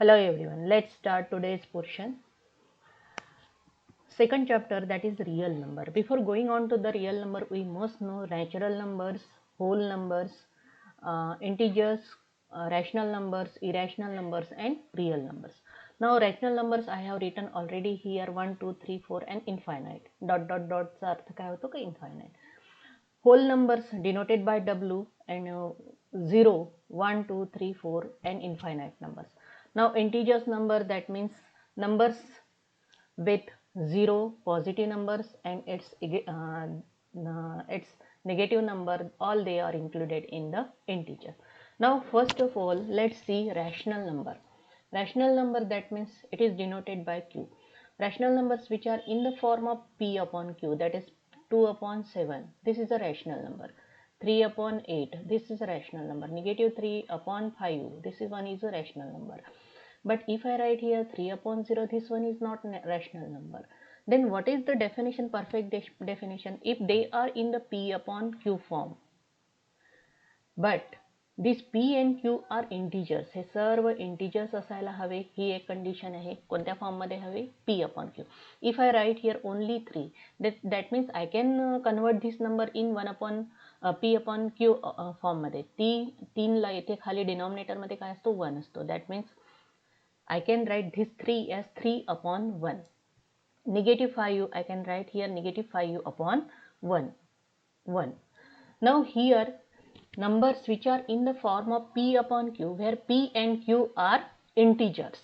Hello everyone, let's start today's portion. Second chapter, that is real number. Before going on to the real number, we must know natural numbers, whole numbers, integers, rational numbers, irrational numbers and real numbers. Now rational numbers I have written already here 1, 2, 3, 4 and infinite. Dot dot dot चा अर्थ काय होतो का infinite. Whole numbers denoted by W and 0, 1, 2, 3, 4 and infinite numbers. Now integers number, that means numbers with 0 positive numbers and its negative number, all they are included in the integer. Now first of all let's see rational number. Rational number, that means it is denoted by Q. Rational numbers which are in the form of P upon Q, that is 2 upon 7, this is a rational number. 3 upon 8, this is a rational number. Negative 3 upon 5, this is one is a rational number. But if I write here 3 upon 0, this one is not a rational number. Then what is the definition, perfect definition? If they are in the P upon Q form, but these P and Q are integers, हे सर्व integers असायला हवे, ही एक condition आहे. कोणत्या form मध्ये हवे? P upon Q. If I write here only 3, that means I can convert this number in 1 upon P upon Q form मध्ये. 3 ला इथे खाली डिनॉमिनेटर मध्ये काय असतो? 1 असतो. That means I can write this 3 as 3 upon 1. Negative 5, I can write here negative 5 upon 1. Now here numbers which are in the form of P upon Q, where P and Q are integers,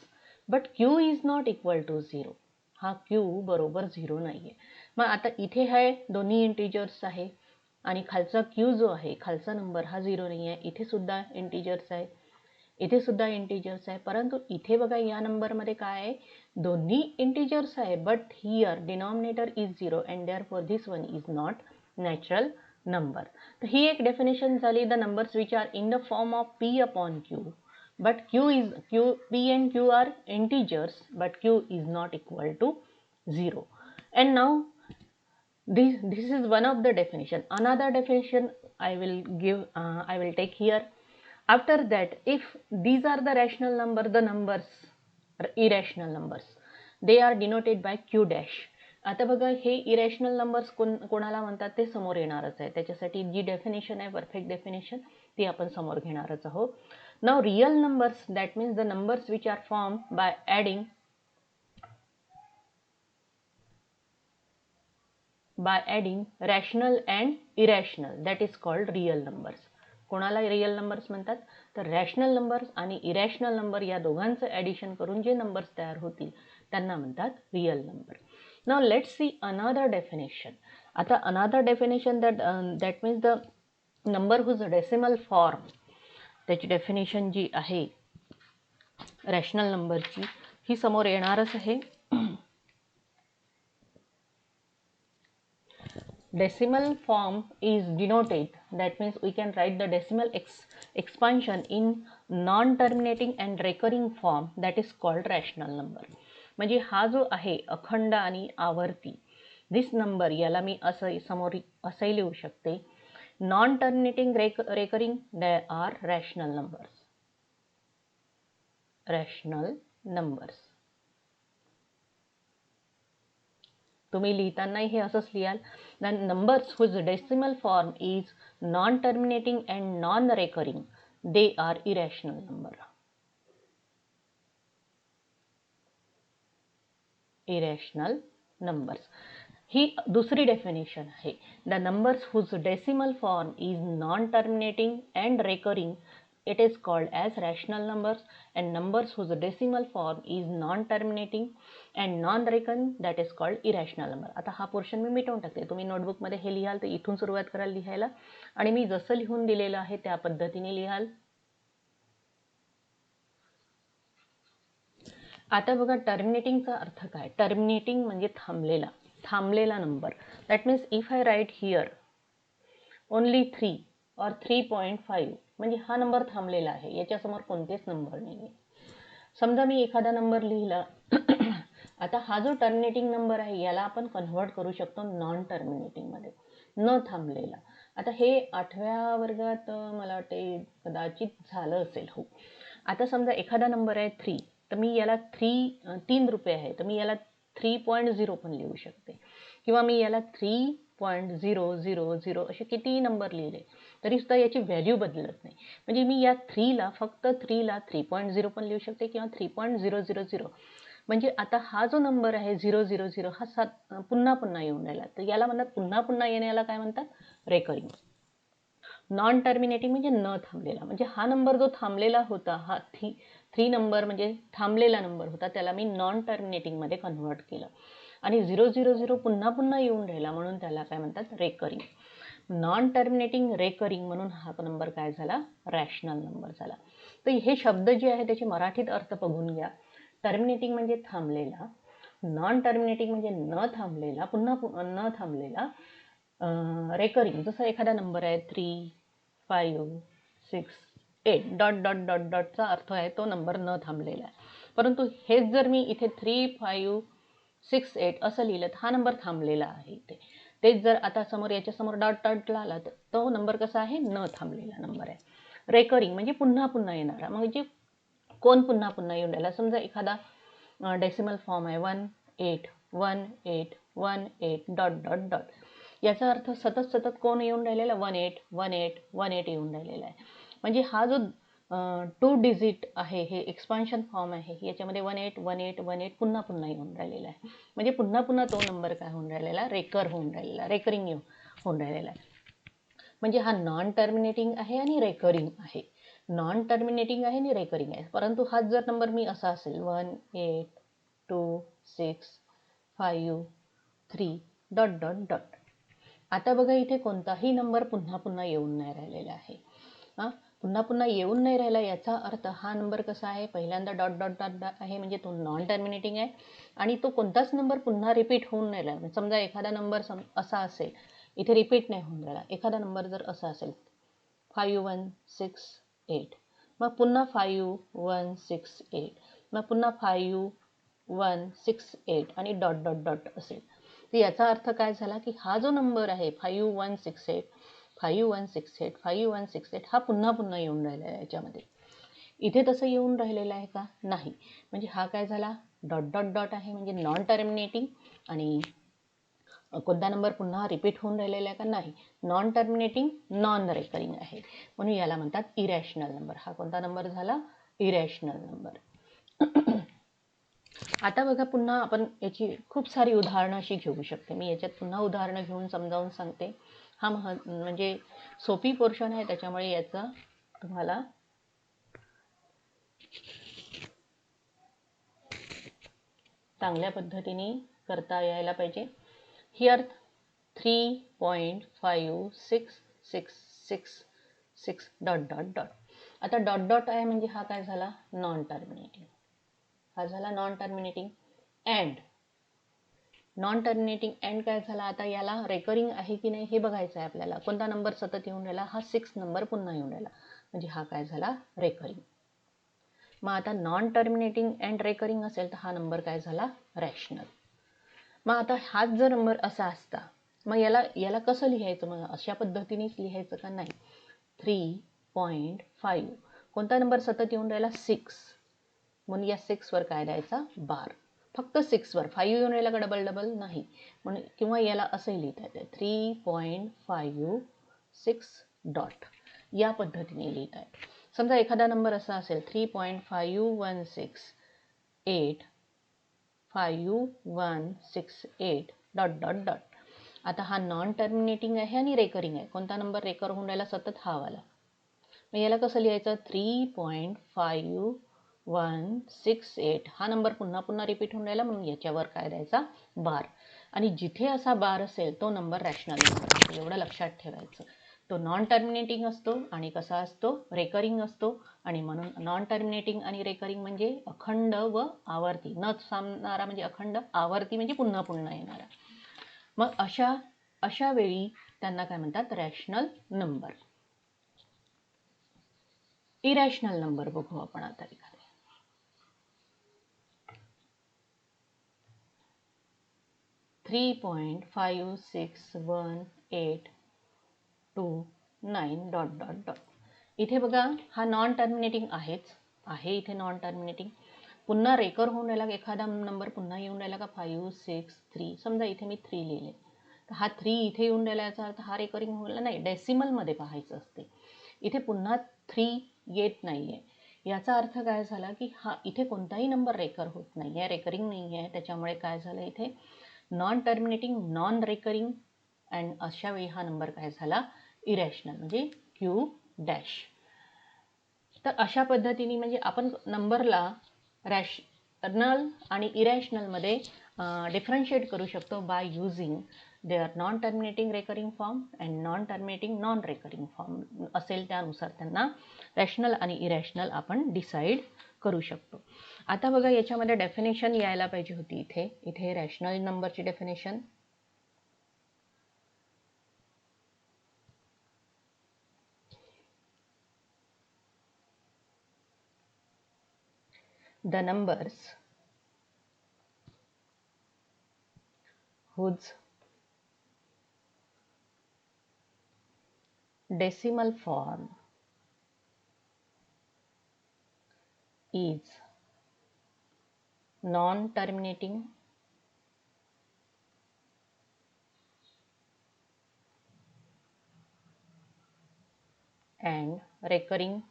but Q is not equal to 0. हा Q बरोबर 0 नाहीये. मग आता इथे आहे दोन्ही integers आहे आणि खालचा Q जो आहे, खालचा नंबर हा 0 नाही आहे. इथे सुद्धा इंटीजर्स आहे, इथे सुद्धा इंटीजर्स आहे, परंतु इथे बघा या नंबर मध्ये काय आहे? दोन्ही इंटीजर्स आहे, but here denominator is 0 and therefore this one is not natural number. तर ही एक डेफिनेशन झाली, the numbers which are in the form of P upon Q, but P and Q are integers, but Q is not equal to 0. And now this is one of the definition. Another definition I will take here. After that, if these are the rational number, the numbers irrational numbers, they are denoted by Q dash. आता बघा हे irrational numbers कोणाला म्हणतात ते समोर येणारच आहे. त्याच्यासाठी जी डेफिनेशन आहे, परफेक्ट डेफिनेशन, ती आपण समोर घेणारच आहोत. Now real numbers, that means the numbers which are formed by adding rational and irrational, that is called real numbers. कोणाला रियल नंबर्स म्हणतात? तर रॅशनल नंबर्स आणि इरॅशनल नंबर या दोघांचं ॲडिशन करून जे नंबर्स तयार होतील त्यांना म्हणतात real number. Now let's see another definition. आता another definition that means the number whose decimal form, त्याची डेफिनेशन जी आहे रॅशनल नंबरची, ही समोर येणारच आहे. Decimal form is denoted, that means we can write the decimal expansion in non-terminating and recurring form, that is called rational number. म्हणजे हा जो आहे अखंड आणि आवर्ती, this number याला मी असं समोर असंही लिहू शकते. Non-terminating recurring, they are rational numbers. Rational numbers. तुम्ही लिहितानाही हे असंच लिहाल. The numbers whose decimal form is non-terminating and non-recurring, they are irrational number. Irrational numbers. ही दुसरी डेफिनेशन आहे. The numbers whose decimal form is non-terminating and recurring, it is called as rational numbers, and numbers whose decimal form is non-terminating and non-recurring, that is called irrational number. आता हा portion मी मिटवून टाकते. तुम्ही notebook मध्ये हे लिहाल तर इथून सुरुवात कराल लिहायला आणि मी जसं लिहून दिलेलं आहे त्या पद्धतीने लिहाल. आता बघा टर्मिनेटिंगचा अर्थ काय? टर्मिनेटिंग म्हणजे थांबलेला number. That means if I write here only 3 और 3.5, म्हणजे हा नंबर थांबलेला आहे, याच्यासमोर कोणतेच नंबर नाही आहे. समजा मी एखादा नंबर लिहिला, आता हा जो टर्मिनेटिंग नंबर आहे याला आपण कन्व्हर्ट करू शकतो नॉन टर्मिनेटिंग मध्ये, न थांबलेला. आता हे 8व्या वर्गात मला वाटते कदाचित झालं असेल. हो, आता समजा एखादा नंबर आहे 3 तर मी याला 3 रुपये आहे तर मी याला 3.0 पण लिहू शकते, किंवा मी याला 3.000 असे कितीही नंबर लिहिले तरी सुद्धा याची व्हॅल्यू बदलत नाही. म्हणजे मी या 3ला फक्त 3ला 3.0 पण लिहू शकते किंवा 3.000. म्हणजे आता हा जो नंबर आहे 000 हा पुन्हा पुन्हा येऊन राहिला, तर याला म्हणतात पुन्हा पुन्हा येण्याला काय म्हणतात, रेकरिंग. नॉन टर्मिनेटिंग म्हणजे न थांबलेला, म्हणजे हा नंबर जो थांबलेला होता, हा 3 नंबर म्हणजे थांबलेला नंबर होता, त्याला मी नॉन टर्मिनेटिंगमध्ये कन्व्हर्ट केलं आणि 000 पुन्हा पुन्हा येऊन राहिला म्हणून त्याला काय म्हणतात, रेकरिंग. नॉन टर्मिनेटिंग, रेकरिंग म्हणून हा नंबर काय झाला, रॅशनल नंबर झाला. तर हे शब्द जे आहे त्याचे मराठीत अर्थ बघून घ्या. टर्मिनेटिंग म्हणजे थांबलेला, नॉन टर्मिनेटिंग म्हणजे न थांबलेला, पुन्हा न थांबलेला. रेकरिंग जसं एखादा नंबर आहे 3, 5, 6, 8 डॉट डॉट डॉट डॉटचा अर्थ आहे तो नंबर न थांबलेला आहे. परंतु हेच जर मी इथे 3, 5, 6, 8 असं लिहिलं तर हा नंबर थांबलेला आहे इथे. तेच जर आता समोर याच्यासमोर डॉट डॉट आला तर तो नंबर कसा आहे, न थांबलेला नंबर आहे. रेकरिंग म्हणजे पुन्हा पुन्हा येणारा, म्हणजे कोण पुन्हा पुन्हा येऊन राहिला. समजा एखादा डेसिमल फॉर्म आहे 181818 डॉट डॉट डॉट, याचा अर्थ सतत सतत कोण येऊन राहिलेला, 181818 येऊन राहिलेला आहे. म्हणजे हा जो 2 डिजिट आहे, हे एक्सपान्शन फॉर्म आहे, याच्यामध्ये 181818 पुन्हा पुन्हा येऊन राहिलेला आहे. म्हणजे पुन्हा पुन्हा तो नंबर काय होऊन राहिलेला, रेकरिंग होऊन राहिलेला आहे. म्हणजे हा नॉन टर्मिनेटिंग आहे आणि रेकरिंग आहे. नॉन टर्मिनेटिंग आहे आणि रेकरिंग आहे. परंतु हाच जर नंबर मी असा असेल 182653 डॉट डॉट डॉट. आता बघा इथे कोणताही नंबर पुन्हा पुन्हा येऊन नाही राहिलेला आहे. पुन्हा पुन्हा येऊन नाही राहिला याचा अर्थ हा नंबर कसा आहे, पहिल्यांदा डॉट डॉट डॉट आहे म्हणजे तो नॉन टर्मिनेटिंग आहे आणि तो कोणताच नंबर पुन्हा रिपीट होऊन नाही राहिला. समजा एखादा नंबर असा असेल, इथे रिपीट नाही होऊन राहिला. एखादा नंबर जर असा असेल 5168, मग पुन्हा 5168, मग पुन्हा 5168 आणि डॉट डॉट डॉट असेल. तर याचा अर्थ काय झाला की हा जो नंबर आहे 5168 5168 5168 हा पुन्हा पुन्हा येऊन राहिला आहे याच्यामध्ये. इथे तसं येऊन राहिलेलं आहे का, नाही. म्हणजे हा काय झाला, डॉट डॉट डॉट आहे म्हणजे नॉन टर्मिनेटिंग आणि कोणता नंबर पुन्हा रिपीट होऊन राहिलेला आहे का, नाही. नॉन टर्मिनेटिंग, नॉन रेकरिंग आहे म्हणून याला म्हणतात इरॅशनल नंबर. हा कोणता नंबर झाला, इरॅशनल नंबर. आता बघा पुन्हा आपण याची खूप सारी उदाहरणं अशी घेऊ शकते. मी याच्यात पुन्हा उदाहरणं घेऊन समजावून सांगते. हा म्हणजे सोपी पोर्शन आहे त्याच्यामुळे याचा तुम्हाला चांगल्या पद्धतीने करता यायला पाहिजे. Here 3.5666 dot dot dot. आता डॉट डॉट आहे म्हणजे हा काय झाला, नॉन टर्मिनेटिंग. हा झाला non terminating. And non terminating and काय झाला, आता याला रेकरिंग आहे की नाही हे बघायचं आहे आपल्याला. कोणता नंबर सतत येऊन राहिला, हा 6 नंबर पुन्हा येऊन राहिला म्हणजे हा काय झाला, रेकरिंग. मग आता नॉन टर्मिनेटिंग अँड रेकरिंग असेल तर हा नंबर काय झाला, रॅशनल. मग आता हाच जर नंबर असा असता मग याला कसं लिहायचं, मग अशा पद्धतीनेच लिहायचं का, नाही. 3.5 कोणता नंबर सतत येऊन राहिला, 6 म्हणून या 6 वर काय द्यायचा, बार. फक्त 6 वर, 5 येऊन राहिला का डबल डबल नाही म्हणून, किंवा याला असंही लिहिता येते 3.56 डॉट, या पद्धतीने लिहिता येते. समजा एखादा नंबर असा असेल 3.5168 डॉट डॉट डॉट. आता हा नॉन टर्मिनेटिंग आहे आणि रेकरिंग आहे. कोणता नंबर रेकर होऊन राहिला, सतत हा वाला. मग याला कसं लिहायचं, 3.5168 हा नंबर पुन्हा पुन्हा रिपीट होऊन राहिला म्हणून याच्यावर काय द्यायचा, बार. आणि जिथे असा बार असेल तो नंबर रॅशनल नंबर, एवढं लक्षात ठेवायचं. तो नॉन टर्मिनेटिंग असतो आणि कसा असतो, रेकरिंग असतो. आणि म्हणून नॉन टर्मिनेटिंग आणि रेकरिंग म्हणजे अखंड व आवर्ती, न थांबणारा म्हणजे अखंड, आवर्ती म्हणजे पुन्हा पुन्हा येणारा. मग अशा वेळी त्यांना काय म्हणतात, रॅशनल नंबर. इरॅशनल नंबर बघू आपण आता एखादे. 3.561829 डॉट डॉट डॉट. इथे बघा हा नॉन टर्मिनेटिंग आहे इथे नॉन टर्मिनेटिंग. पुन्हा रेकर होऊन राहिला एखादा नंबर पुन्हा येऊन राहिला का 5 6 3 समजा इथे मी 3 लिहिले तर हा 3 इथे येऊन राहिला याचा अर्थ हा रेकरिंग होईल नाही डेसिमलमध्ये पाहायचं असते इथे पुन्हा 3 येत नाहीये याचा अर्थ काय झाला की हा इथे कोणताही नंबर रेकर होत नाहीये रेकरिंग नाही आहे त्याच्यामुळे काय झालं इथे non terminating non recurring and अशा वेळी हा नंबर काय झाला इरॅशनल म्हणजे क्यू डॅश तर अशा पद्धतीने म्हणजे आपण नंबरला रॅशनल आणि इरॅशनलमध्ये डिफरन्शिएट करू शकतो by using their non terminating recurring form and non terminating non recurring form असेल त्यानुसार त्यांना रॅशनल आणि इरॅशनल आपण डिसाईड करू शकतो आता बघा याच्यामध्ये डेफिनेशन यायला पाहिजे होती इथे रॅशनल नंबरची definition the numbers whose decimal form is non-terminating and recurring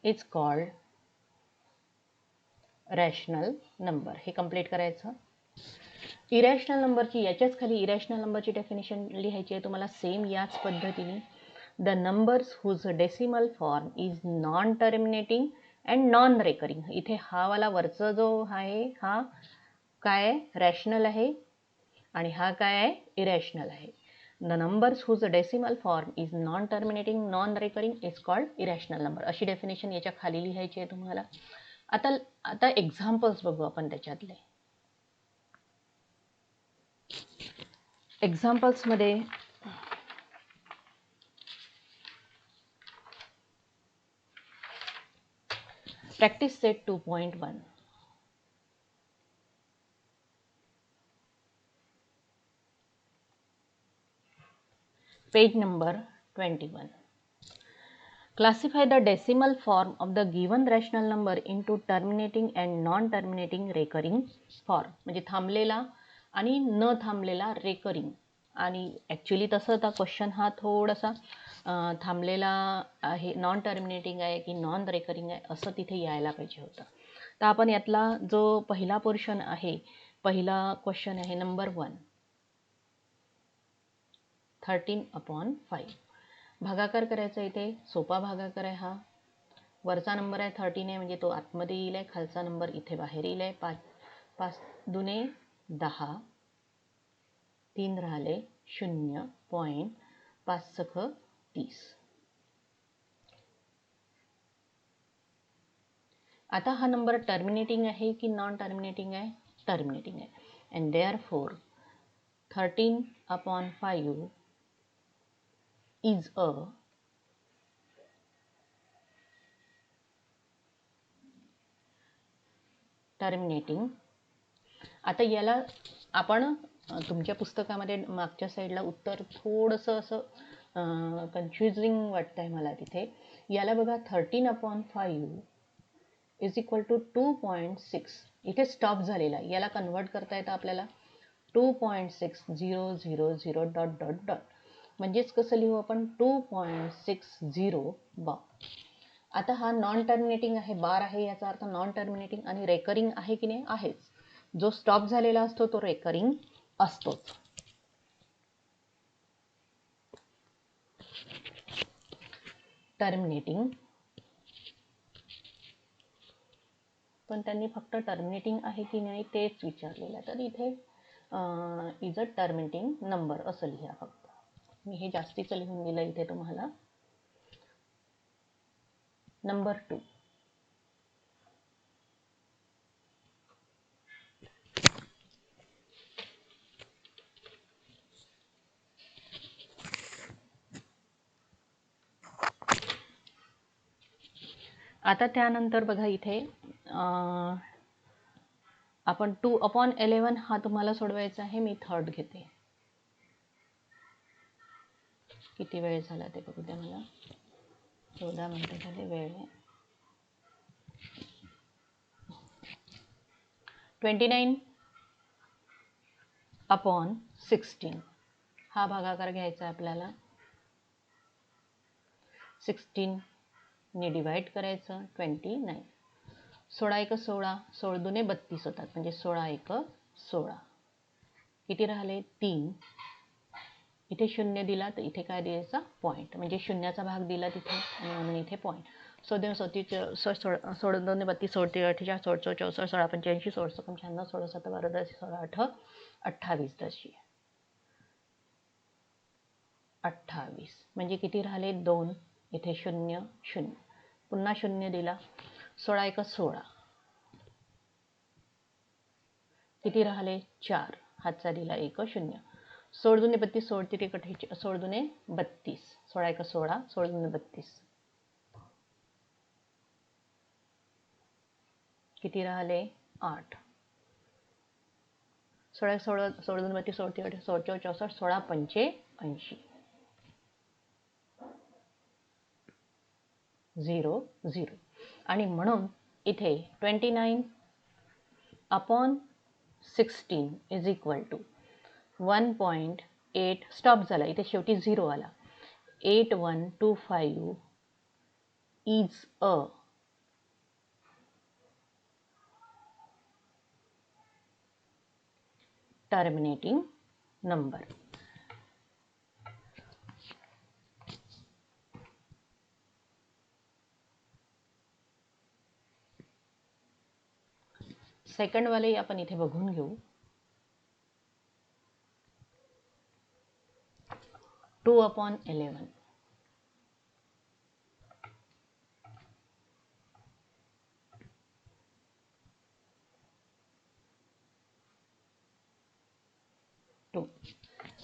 is called rational number हे कंप्लीट करायचं इरॅशनल नंबरची याच्याच खाली इरॅशनल नंबरची डेफिनेशन लिहायची आहे तुम्हाला सेम याच पद्धतीने the numbers whose decimal form is non terminating and non recurring इथे हा वाला वरचा जो आहे हा काय रॅशनल आहे आणि हा काय आहे इरॅशनल आहे the numbers whose decimal form is non terminating non recurring is called irrational number अशी डेफिनेशन याच्या खाली लिहायची आहे तुम्हाला आता एक्झाम्पल्स बघू आपण त्याच्यातले एक्झाम्पल्समध्ये practice set 2.1 page number 21 Classify the decimal form of the given rational number into terminating and non-terminating recurring form म्हणजे थांबलेला आणि न थांबलेला रेकरिंग आणि ॲक्च्युली तसं आता क्वेश्चन हा थोडासा थांबलेला आहे नॉन टर्मिनेटिंग आहे की नॉन रेकरिंग आहे असं तिथे यायला पाहिजे होतं तर आपण यातला जो पहिला पोर्शन आहे पहिला क्वेश्चन आहे नंबर 1 13/5 भागाकार करायचा इथे सोपा भागाकार आहे हा वरचा नंबर आहे 13 आहे म्हणजे तो आतमध्ये येईल आहे खालचा नंबर इथे बाहेर येईल आहे 5 दुने 10 3 राहिले 0.5 सख 30 आता हा नंबर टर्मिनेटिंग आहे की नॉन टर्मिनेटिंग आहे टर्मिनेटिंग आहे and therefore 13/5 is a terminating आता याला आपण तुमच्या पुस्तकामध्ये मागच्या साईडला उत्तर थोडंसं असं कन्फ्युजिंग वाटतंय मला तिथे याला बघा 13/5 इज इक्वल टू 2.6 इथे स्टॉप झालेला आहे याला कन्वर्ट करता येतं आपल्याला 2.6000 डॉट डॉट डॉट म्हणजेच कसं लिहू आपण 2.60 बार आता हा नॉन टर्मिनेटिंग आहे बार आहे याचा अर्थ नॉन टर्मिनेटिंग आणि रेकरिंग आहे की नाही आहेच जो स्टॉप झालेला असतो तो रेकरिंग असतोच टर्मिनेटिंग पण त्यांनी फक्त टर्मिनेटिंग आहे की नाही तेच विचारलेलं तर इथे इज अ टर्मिनेटिंग नंबर असं लिहा फक्त मी हे जास्तीचं लिहून दिलं इथे तुम्हाला नंबर 2 आता त्यानंतर बघा इथे आपण 2/11 हा तुम्हाला सोडवायचा आहे मी थर्ड घेते किती वेळ झाला ते बघू द्या मला 14 मिनिटं झाले वेळ आहे 29 अपॉन 16 हा भागाकार घ्यायचा आहे आपल्याला. 16 ने डिवाइड करायचं 29. 16 एक 16, 16 दुने 32 होतात, म्हणजे 16 एक 16. किती राहिले 3. इथे शून्य दिला तर इथे काय द्यायचा पॉईंट, म्हणजे शून्याचा भाग दिला तिथे आणि म्हणून इथे पॉईंट. 16 16 2 32 16 48 16 64 16 85 16 95 16 7 12 10 16 8 28 10 28, म्हणजे किती राहिले 2. इथे 0 0, पुन्हा 0 दिला. 16 एक 16, किती राहिले 4, हातचा दिला 1 0. 16 दुने 32 16 3 48 16 दुने 32, 16 एक 16 16 दुने 32, किती राहिले 8. 16 16 16 दुने 32 16 3 16 64 16 85 0 0. आणि म्हणून इथे 29 upon 16 is equal to 1.8. Stop झाला इथे, शेवटी 0 आला. 8125 is a terminating number. Second वाले आपण इथे बघून घेऊ. 2 अपॉन 11, 2.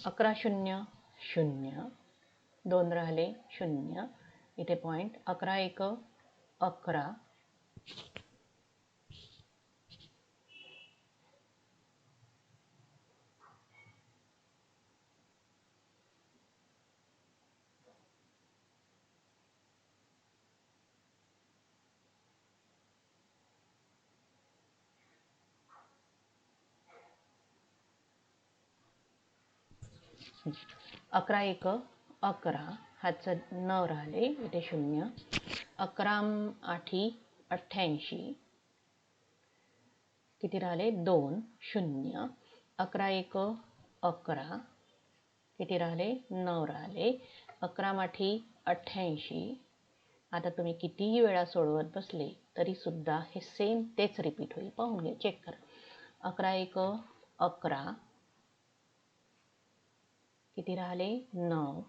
11 0 0, 2 राहिले 0, इथे पॉईंट. 11 एक 11, अकरा एक 11, हातचं 9 राहिले इथे 0. 11 8 88, किती राहिले 2 0. 11 एक 11, किती राहिले 9 राहिले. 11 8 88. आता तुम्ही कितीही वेळा सोडवत बसले तरी सुद्धा हे सेम तेच रिपीट होईल. पाहून घ्या, चेक करा. 11 एक 11, किती राहिले 9.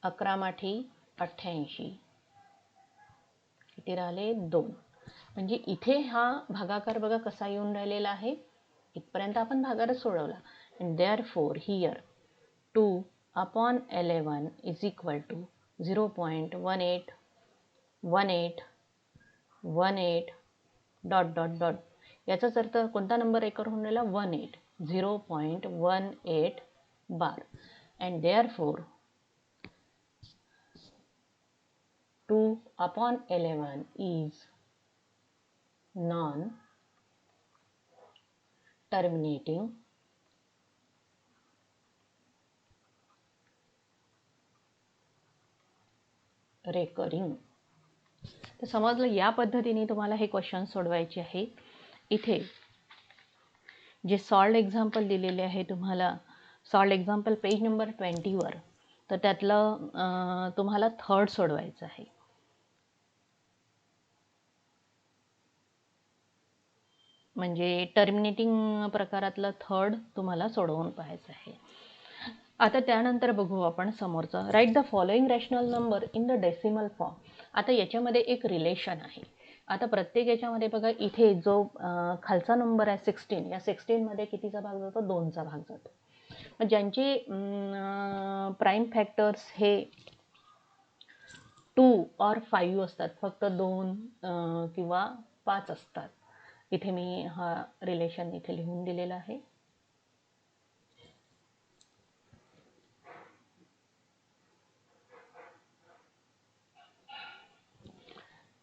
11 8 88, किती राहिले 2. म्हणजे इथे हा भागाकार बघा कसा येऊन राहिलेला आहे. इथपर्यंत आपण भागाकारच सोडवला. and therefore here 2 upon 11 is equal to 0.1818 dot dot dot. याचाच अर्थ कोणता नंबर रेकर होऊन राहिला 18, 0.18 बार. and therefore 2 upon 11 is non-terminating recurring. तर समजलं, या पद्धतीने तुम्हाला हे क्वेश्चन सोडवायचे आहे. इथे जे सॉल्व्ड एक्झाम्पल दिलेले आहे तुम्हाला, सॉल्व्ड एक्झाम्पल पेज नंबर 20 वर, तर त्यातलं तुम्हाला थर्ड सोडवायचं आहे. म्हणजे टर्मिनेटिंग प्रकारातलं थर्ड तुम्हाला सोडवून पाहायचं आहे. आता त्यानंतर बघू आपण समोरचा. Write the following rational number in the decimal form. आता याच्यामध्ये एक रिलेशन आहे. आता प्रत्येक याच्यामध्ये बघा, इथे जो खालचा नंबर आहे 16, या 16 मध्ये कितीचा भाग जातो 2चा भाग जातो. मग ज्यांचे प्राईम फॅक्टर्स हे 2 और 5 असतात, फक्त 2 किंवा 5 असतात, इथे मी हा रिलेशन इथे लिहून दिलेला आहे.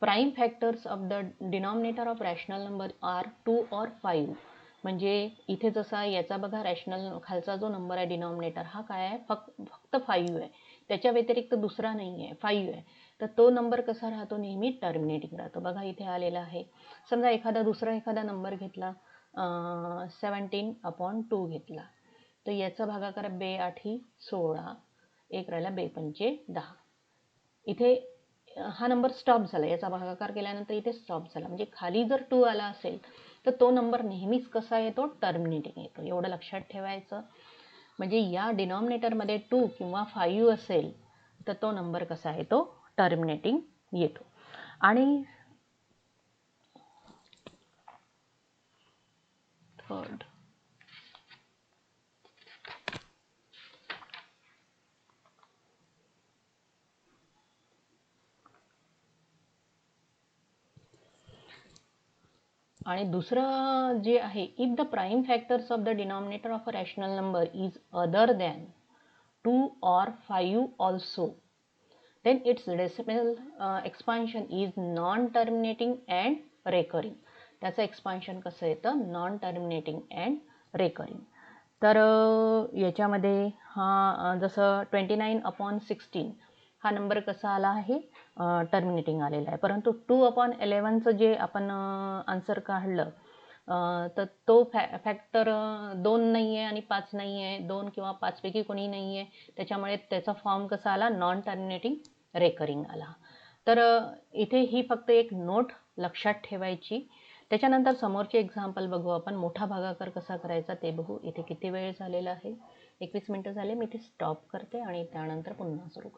Prime factors of the denominator of rational number are 2 or 5. म्हणजे इथे जसा याचा बघा रॅशनल खालचा जो नंबर आहे डिनॉमिनेटर हा काय आहे, फक्त 5 आहे, त्याच्या व्यतिरिक्त दुसरा नाही आहे, 5 आहे. तर तो नंबर कसा राहतो, नेहमी टर्मिनेटिंग राहतो. बघा इथे आलेला आहे. समजा दुसरा एखादा नंबर घेतला, 17/2 घेतला, तर याचा भागाकार 2×8 = 16, 1 राहिला, 2×5 = 10. इथे हा नंबर स्टॉप झाला, याचा भागाकार केल्यानंतर इथे स्टॉप झाला. म्हणजे खाली जर 2 आला असेल तर तो नंबर नेहमीच कसा येतो, टर्मिनेटिंग येतो. एवढं लक्षात ठेवायचं. म्हणजे या डिनॉमिनेटरमध्ये 2 किंवा 5 असेल तर तो नंबर कसा येतो, टर्मिनेटिंग येतो. आणि थर्ड आणि दुसरं जे आहे, if the prime factors of the denominator of a rational number is other than 2 or 5 also, then its decimal expansion is non-terminating and recurring. त्याचं एक्सपान्शन कसं येतं, नॉन टर्मिनेटिंग अँड रेकरिंग. तर याच्यामध्ये हा जसं 29/16 हा नंबर कसा आला आहे, टर्मिनेटिंग आलेला आहे. परंतु 2/11चं जे आपण आन्सर काढलं, तर तो फॅक्टर 2 नाही आहे आणि 5 नाही आहे, 2 किंवा 5 पैकी कोणी नाही आहे, त्याच्यामुळे त्याचा फॉर्म कसा आला, नॉन टर्मिनेटिंग रेकरिंग आला. तर इथे ही फक्त एक नोट लक्षात ठेवायची. त्याच्यानंतर समोरचे एक्झाम्पल बघू आपण. मोठा भागाकार कसा करायचा ते बघू. इथे किती वेळ झालेला आहे, 21 मिनिटं झाले. मी इथे स्टॉप करते आणि त्यानंतर पुन्हा सुरू करते.